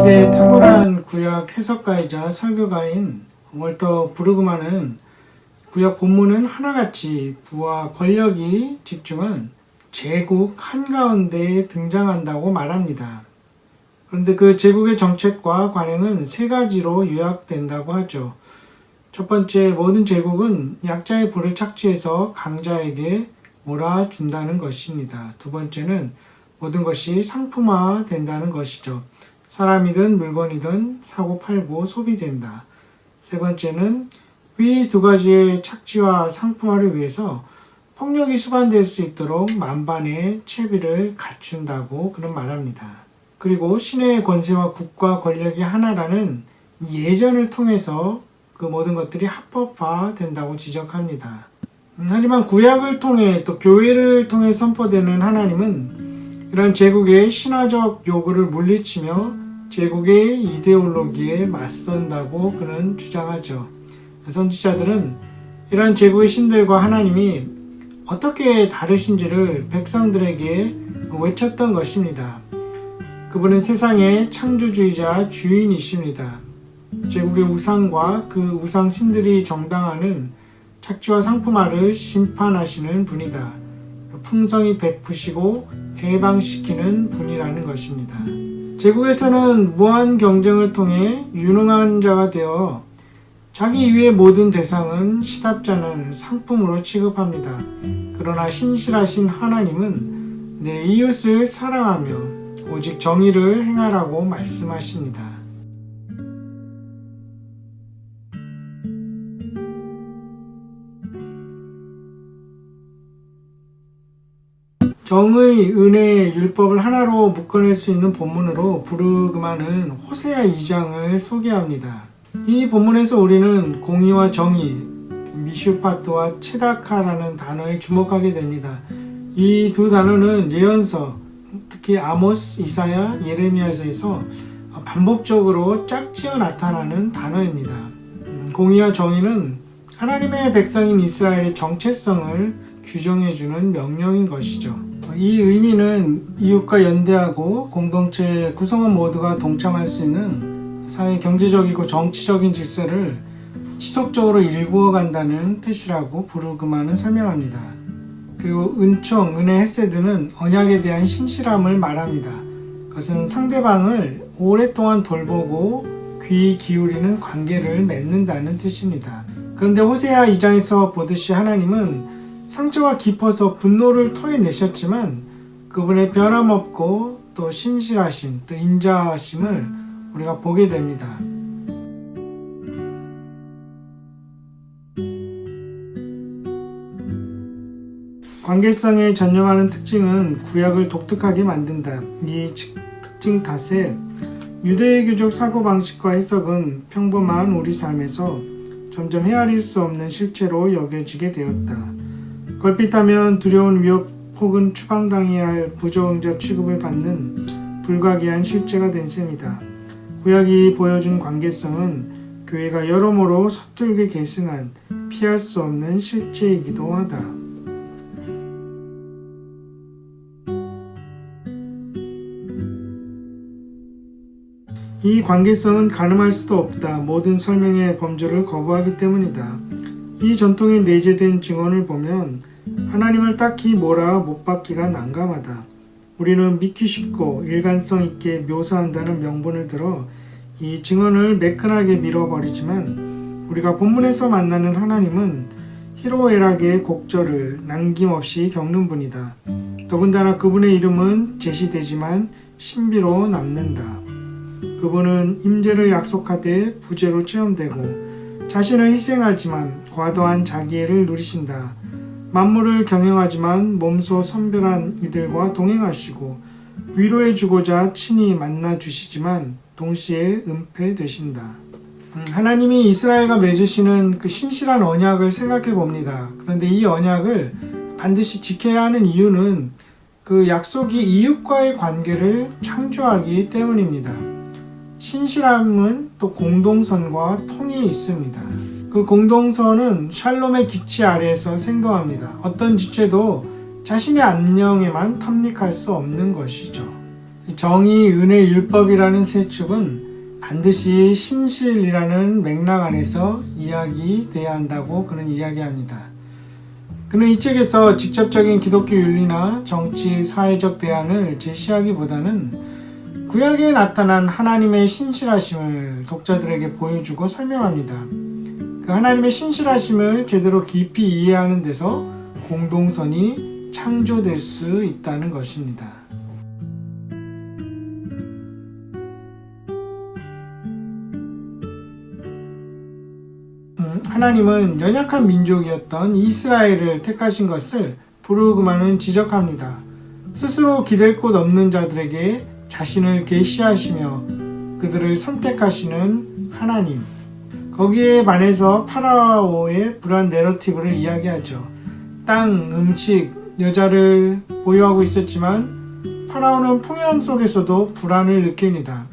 당시대의 탁월한 구약 해석가이자 설교가인 월터 브루그만은 구약 본문은 하나같이 부와 권력이 집중한 제국 한가운데에 등장한다고 말합니다. 그런데 그 제국의 정책과 관행은 세 가지로 요약된다고 하죠. 첫 번째, 모든 제국은 약자의 부를 착취해서 강자에게 몰아준다는 것입니다. 두 번째는 모든 것이 상품화 된다는 것이죠. 사람이든 물건이든 사고 팔고 소비된다. 세 번째는 위 두 가지의 착취와 상품화를 위해서 폭력이 수반될 수 있도록 만반의 채비를 갖춘다고 그는 말합니다. 그리고 신의 권세와 국가 권력이 하나라는 예전을 통해서 그 모든 것들이 합법화된다고 지적합니다. 하지만 구약을 통해 또 교회를 통해 선포되는 하나님은 이런 제국의 신화적 요구를 물리치며 제국의 이데올로기에 맞선다고 그는 주장하죠. 선지자들은 이러한 제국의 신들과 하나님이 어떻게 다르신지를 백성들에게 외쳤던 것입니다. 그분은 세상의 창조주이자 주인이십니다. 제국의 우상과 그 우상 신들이 정당하는 착취와 상품화를 심판하시는 분이다. 풍성히 베푸시고 해방시키는 분이라는 것입니다. 제국에서는 무한 경쟁을 통해 유능한 자가 되어 자기 이외의 모든 대상은 시답잖은 상품으로 취급합니다. 그러나 신실하신 하나님은 내 이웃을 사랑하며 오직 정의를 행하라고 말씀하십니다. 정의, 은혜, 율법을 하나로 묶어낼 수 있는 본문으로 브루그만은 호세아 2장을 소개합니다. 이 본문에서 우리는 공의와 정의, 미슈파트와 체다카라는 단어에 주목하게 됩니다. 이 두 단어는 예언서, 특히 아모스, 이사야, 예레미야에서 반복적으로 짝지어 나타나는 단어입니다. 공의와 정의는 하나님의 백성인 이스라엘의 정체성을 규정해주는 명령인 것이죠. 이 의미는 이웃과 연대하고 공동체 구성원 모두가 동참할 수 있는 사회 경제적이고 정치적인 질서를 지속적으로 일구어 간다는 뜻이라고 브루그만은 설명합니다. 그리고 은총, 은혜, 헤세드는 언약에 대한 신실함을 말합니다. 그것은 상대방을 오랫동안 돌보고 귀 기울이는 관계를 맺는다는 뜻입니다. 그런데 호세아 2장에서 보듯이 하나님은 상처가 깊어서 분노를 토해내셨지만 그분의 변함없고 또 신실하심, 또 인자하심을 우리가 보게 됩니다. 관계성에 전념하는 특징은 구약을 독특하게 만든다. 이 특징 탓에 유대교적 사고방식과 해석은 평범한 우리 삶에서 점점 헤아릴 수 없는 실체로 여겨지게 되었다. 걸핏하면 두려운 위협 혹은 추방당해야 할 부적응자 취급을 받는 불가기한 실체가 된 셈이다. 구약이 보여준 관계성은 교회가 여러모로 서툴게 계승한 피할 수 없는 실체이기도 하다. 이 관계성은 가늠할 수도 없다. 모든 설명의 범주를 거부하기 때문이다. 이 전통에 내재된 증언을 보면 하나님을 딱히 뭐라 못 받기가 난감하다. 우리는 믿기 쉽고 일관성 있게 묘사한다는 명분을 들어 이 증언을 매끈하게 밀어버리지만 우리가 본문에서 만나는 하나님은 희로애락의 곡절을 남김없이 겪는 분이다. 더군다나 그분의 이름은 제시되지만 신비로 남는다. 그분은 임재를 약속하되 부재로 체험되고 자신을 희생하지만 과도한 자기애를 누리신다. 만물을 경영하지만 몸소 선별한 이들과 동행하시고 위로해주고자 친히 만나주시지만 동시에 은폐되신다. 하나님이 이스라엘과 맺으시는 그 신실한 언약을 생각해 봅니다. 그런데 이 언약을 반드시 지켜야 하는 이유는 그 약속이 이웃과의 관계를 창조하기 때문입니다. 신실함은 또 공동선과 통이 있습니다. 그 공동선은 샬롬의 기치 아래에서 생동합니다. 어떤 지체도 자신의 안녕에만 탐닉할 수 없는 것이죠. 정의, 은혜, 율법이라는 세 축은 반드시 신실이라는 맥락 안에서 이야기돼야 한다고 그는 이야기합니다. 그는 이 책에서 직접적인 기독교 윤리나 정치, 사회적 대안을 제시하기보다는 구약에 나타난 하나님의 신실하심을 독자들에게 보여주고 설명합니다. 그 하나님의 신실하심을 제대로 깊이 이해하는 데서 공동선이 창조될 수 있다는 것입니다. 하나님은 연약한 민족이었던 이스라엘을 택하신 것을 브루그만은 지적합니다. 스스로 기댈 곳 없는 자들에게 자신을 계시하시며 그들을 선택하시는 하나님. 거기에 반해서 파라오의 불안 내러티브를 이야기하죠. 땅, 음식, 여자를 보유하고 있었지만 파라오는 풍요함 속에서도 불안을 느낍니다.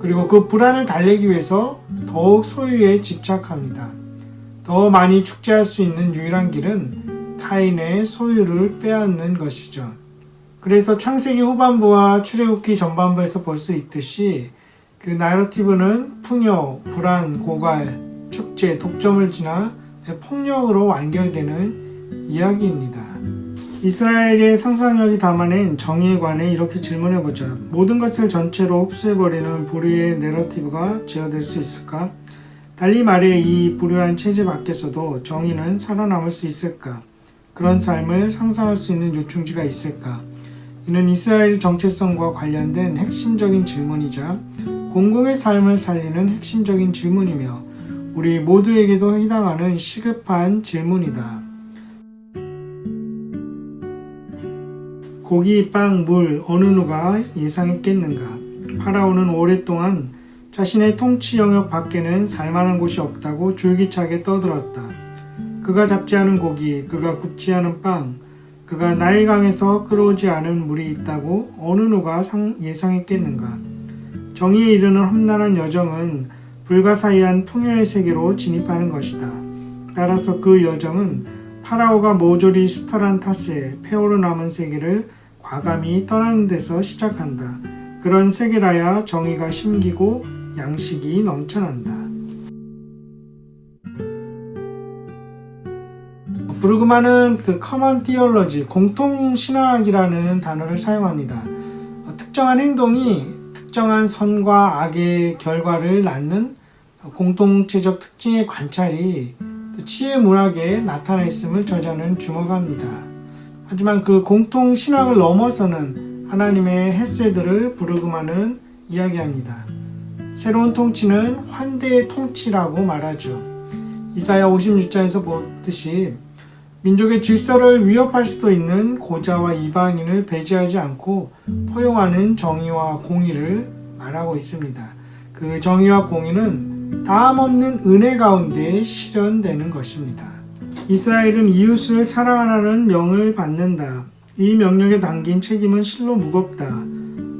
그리고 그 불안을 달래기 위해서 더욱 소유에 집착합니다. 더 많이 축제할 수 있는 유일한 길은 타인의 소유를 빼앗는 것이죠. 그래서 창세기 후반부와 출애굽기 전반부에서 볼 수 있듯이 그 나러티브는 풍요, 불안, 고갈, 축제, 독점을 지나 폭력으로 완결되는 이야기입니다. 이스라엘의 상상력이 담아낸 정의에 관해 이렇게 질문해보자. 모든 것을 전체로 흡수해버리는 불의의 내러티브가 제어될 수 있을까? 달리 말해 이 불효한 체제 밖에서도 정의는 살아남을 수 있을까? 그런 삶을 상상할 수 있는 요충지가 있을까? 이는 이스라엘의 정체성과 관련된 핵심적인 질문이자 공공의 삶을 살리는 핵심적인 질문이며 우리 모두에게도 해당하는 시급한 질문이다. 고기, 빵, 물 어느 누가 예상했겠는가? 파라오는 오랫동안 자신의 통치 영역 밖에는 살만한 곳이 없다고 줄기차게 떠들었다. 그가 잡지 않은 고기, 그가 굽지 않은 빵, 그가 나일강에서 끌어오지 않은 물이 있다고 어느 누가 예상했겠는가? 정의에 이르는 험난한 여정은 불가사의한 풍요의 세계로 진입하는 것이다. 따라서 그 여정은 파라오가 모조리 수탈한 탓에 폐허로 남은 세계를 과감히 떠나는 데서 시작한다. 그런 세계라야 정의가 심기고 양식이 넘쳐난다. 브루그만은 그 커먼 티올로지, 공통신학이라는 단어를 사용합니다. 특정한 행동이 특정한 선과 악의 결과를 낳는 공동체적 특징의 관찰이 치의 문학에 나타나 있음을 저자는 주목합니다. 하지만 그 공통신학을 넘어서는 하나님의 헤세드를 브루그만은 이야기합니다. 새로운 통치는 환대의 통치라고 말하죠. 이사야 56장에서 보듯이 민족의 질서를 위협할 수도 있는 고자와 이방인을 배제하지 않고 포용하는 정의와 공의를 말하고 있습니다. 그 정의와 공의는 다함없는 은혜 가운데 실현되는 것입니다. 이스라엘은 이웃을 사랑하라는 명을 받는다. 이 명령에 담긴 책임은 실로 무겁다.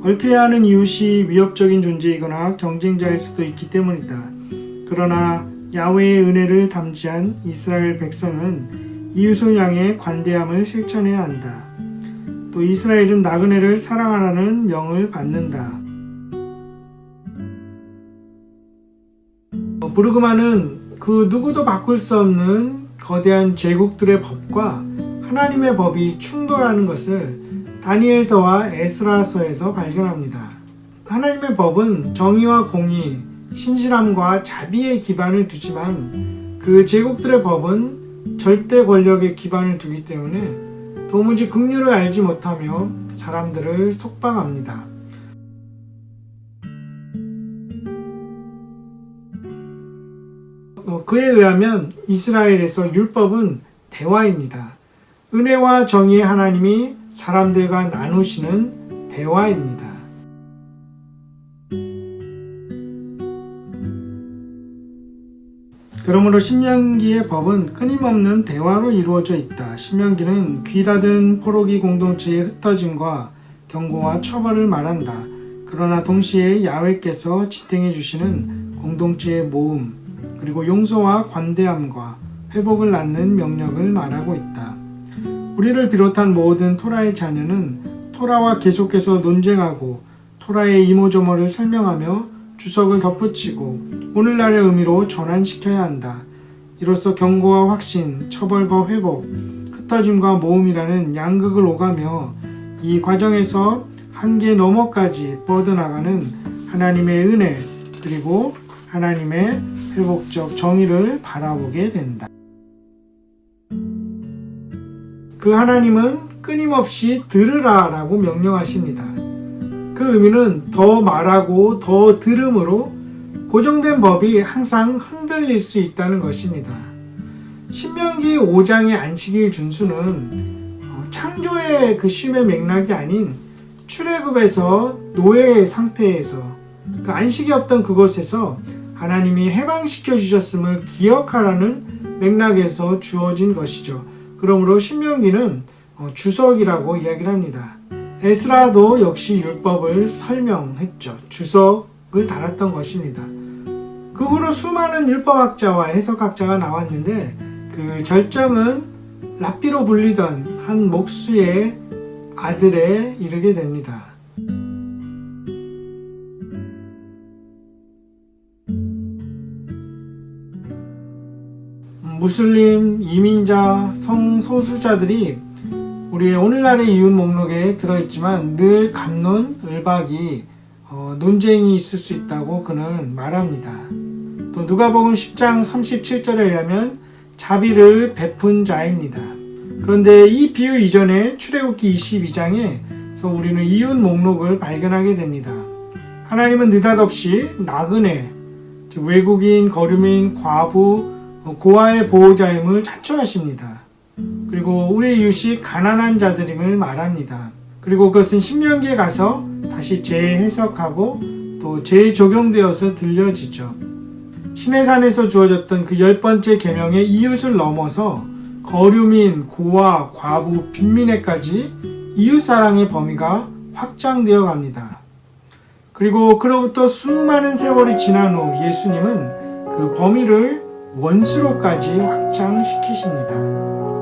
얽혀야 하는 이웃이 위협적인 존재이거나 경쟁자일 수도 있기 때문이다. 그러나 야훼의 은혜를 담지한 이스라엘 백성은 이웃을 향해 관대함을 실천해야 한다. 또 이스라엘은 나그네를 사랑하라는 명을 받는다. 브루그만은 그 누구도 바꿀 수 없는 거대한 제국들의 법과 하나님의 법이 충돌하는 것을 다니엘서와 에스라서에서 발견합니다. 하나님의 법은 정의와 공의, 신실함과 자비에 기반을 두지만 그 제국들의 법은 절대 권력에 기반을 두기 때문에 도무지 긍휼을 알지 못하며 사람들을 속박합니다. 그에 의하면 이스라엘에서 율법은 대화입니다. 은혜와 정의의 하나님이 사람들과 나누시는 대화입니다. 그러므로 신명기의 법은 끊임없는 대화로 이루어져 있다. 신명기는 귀 닫은 포로기 공동체의 흩어짐과 경고와 처벌을 말한다. 그러나 동시에 야훼께서 지탱해 주시는 공동체의 모음, 그리고 용서와 관대함과 회복을 낳는 명령을 말하고 있다. 우리를 비롯한 모든 토라의 자녀는 토라와 계속해서 논쟁하고 토라의 이모저모를 설명하며 주석을 덧붙이고 오늘날의 의미로 전환시켜야 한다. 이로써 경고와 확신, 처벌과 회복, 흩어짐과 모음이라는 양극을 오가며 이 과정에서 한계 너머까지 뻗어나가는 하나님의 은혜 그리고 하나님의 회복적 정의를 바라보게 된다. 그 하나님은 끊임없이 들으라 라고 명령하십니다. 그 의미는 더 말하고 더 들음으로 고정된 법이 항상 흔들릴 수 있다는 것입니다. 신명기 5장의 안식일 준수는 창조의 그 쉼의 맥락이 아닌 출애굽에서 노예의 상태에서 그 안식이 없던 그곳에서 하나님이 해방시켜 주셨음을 기억하라는 맥락에서 주어진 것이죠. 그러므로 신명기는 주석이라고 이야기를 합니다. 에스라도 역시 율법을 설명했죠. 주석을 달았던 것입니다. 그 후로 수많은 율법학자와 해석학자가 나왔는데 그 절정은 랍비로 불리던 한 목수의 아들에 이르게 됩니다. 무슬림, 이민자, 성소수자들이 우리의 오늘날의 이웃 목록에 들어있지만 늘 갑론, 을박이, 논쟁이 있을 수 있다고 그는 말합니다. 또 누가복음 10장 37절에 의하면 자비를 베푼 자입니다. 그런데 이 비유 이전에 출애굽기 22장에서 우리는 이웃 목록을 발견하게 됩니다. 하나님은 느닷없이 나그네, 즉 외국인, 거류민, 과부, 고아의 보호자임을 자초하십니다. 그리고 우리의 이웃이 가난한 자들임을 말합니다. 그리고 그것은 신명기에 가서 다시 재해석하고 또 재적용되어서 들려지죠. 시내산에서 주어졌던 그 10번째 계명의 이웃을 넘어서 거류민, 고아, 과부, 빈민에까지 이웃사랑의 범위가 확장되어 갑니다. 그리고 그로부터 수많은 세월이 지난 후 예수님은 그 범위를 원수로까지 확장시키십니다.